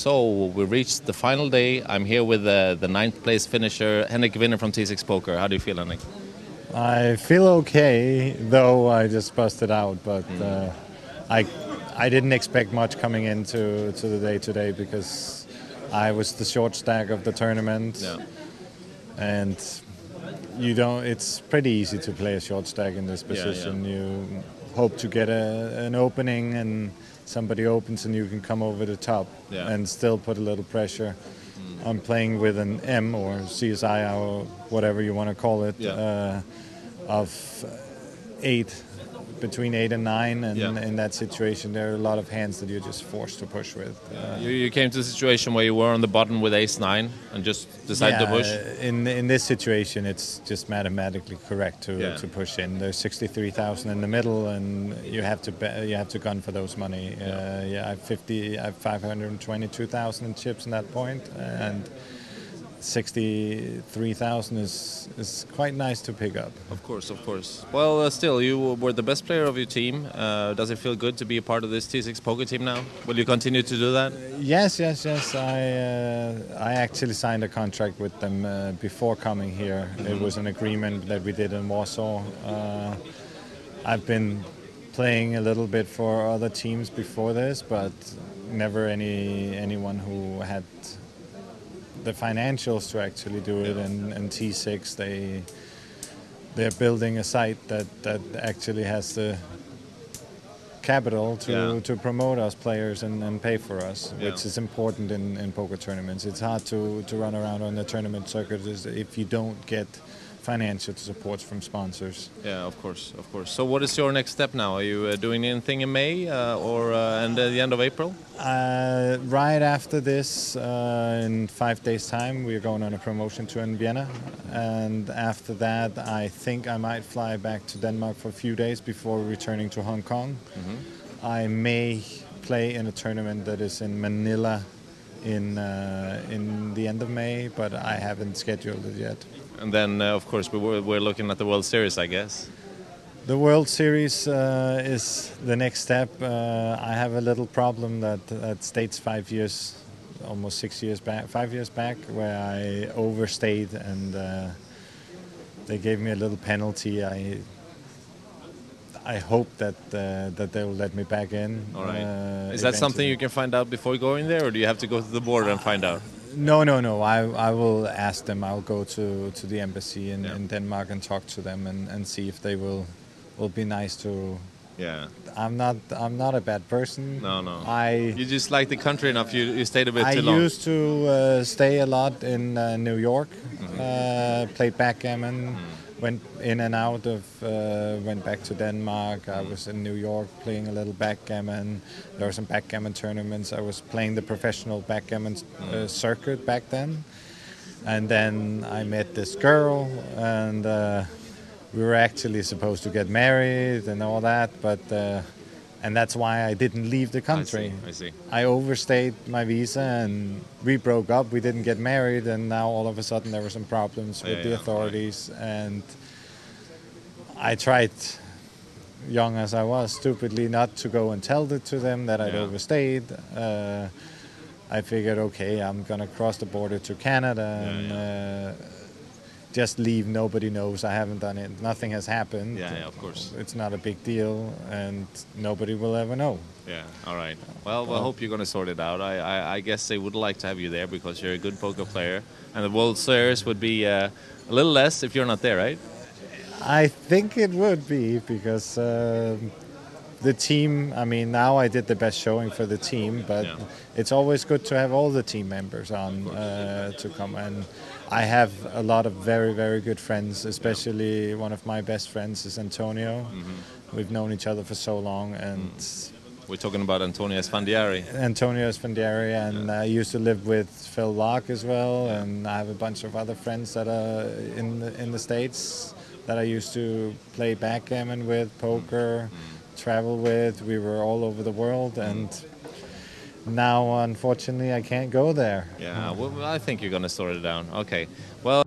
So we reached the final day. I'm here with the ninth place finisher, Henrik Gwinner from T6 Poker. How do you feel, Henrik? I feel okay, though I just busted out. But I didn't expect much coming into the day today because I was the short stack of the tournament, and it's pretty easy to play a short stack in this position. You hope to get an opening and somebody opens and you can come over the top and still put a little pressure. I'm playing with an M or CSI or whatever you want to call it of 8, between 8 and 9, and in that situation there are a lot of hands that you're just forced to push with. You came to a situation where you were on the bottom with ace-9 and just decided to push? In this situation it's just mathematically correct to push in. There's 63,000 in the middle and you have to gun for those money. I have 522,000 in chips in that point, and 63,000 is quite nice to pick up. Of course. Well, still, you were the best player of your team. Does it feel good to be a part of this T6 Poker team now? Will you continue to do that? Yes. I actually signed a contract with them before coming here. It was an agreement that we did in Warsaw. I've been playing a little bit for other teams before this, but never anyone who had the financials to actually do it, and T6 they're building a site that actually has the capital to promote us players and pay for us, which is important in poker tournaments. It's hard to run around on the tournament circuit if you don't get financial support from sponsors. Yeah, of course. So what is your next step now? Are you doing anything in May or at the end of April? Right after this, in 5 days' time, we're going on a promotion tour in Vienna. And after that, I think I might fly back to Denmark for a few days before returning to Hong Kong. I may play in a tournament that is in Manila in the end of May, but I haven't scheduled it yet. And then, of course, we're looking at the World Series, I guess. The World Series is the next step. I have a little problem that dates 5 years, almost 6 years back, 5 years back, where I overstayed and they gave me a little penalty. I hope that they will let me back in. All right. Is that something you can find out before going there, or do you have to go to the border and find out? No. I will ask them. I'll go to the embassy in Denmark and talk to them and see if they will be nice to. Yeah. I'm not a bad person. No. You just like the country enough. You stayed a bit too long. I used to stay a lot in New York. Played backgammon. Went in and out of, went back to Denmark. I was in New York playing a little backgammon. There were some backgammon tournaments. I was playing the professional backgammon circuit back then. And then I met this girl, and we were actually supposed to get married and all that, but and that's why I didn't leave the country. I see. I overstayed my visa and we broke up. We didn't get married, and now all of a sudden there were some problems with the authorities. Right. And I tried, young as I was, stupidly not to go and tell it to them that I'd overstayed. I figured, okay, I'm going to cross the border to Canada and just leave. Nobody knows. I haven't done it. Nothing has happened. Yeah, of course. It's not a big deal, and nobody will ever know. Yeah, all right. Well, I hope you're going to sort it out. I guess they would like to have you there because you're a good poker player, and the World Series would be a little less if you're not there, right? I think it would be because the team, I mean, now I did the best showing for the team, but it's always good to have all the team members on to come. And I have a lot of very, very good friends, especially one of my best friends is Antonio. We've known each other for so long, and we're talking about Antonio Esfandiari. Antonio Esfandiari, and I used to live with Phil Locke as well, and I have a bunch of other friends that are in the States that I used to play backgammon with, poker, travel with. We were all over the world, and now, unfortunately, I can't go there. Yeah, well, I think you're going to sort it out. Okay. Well.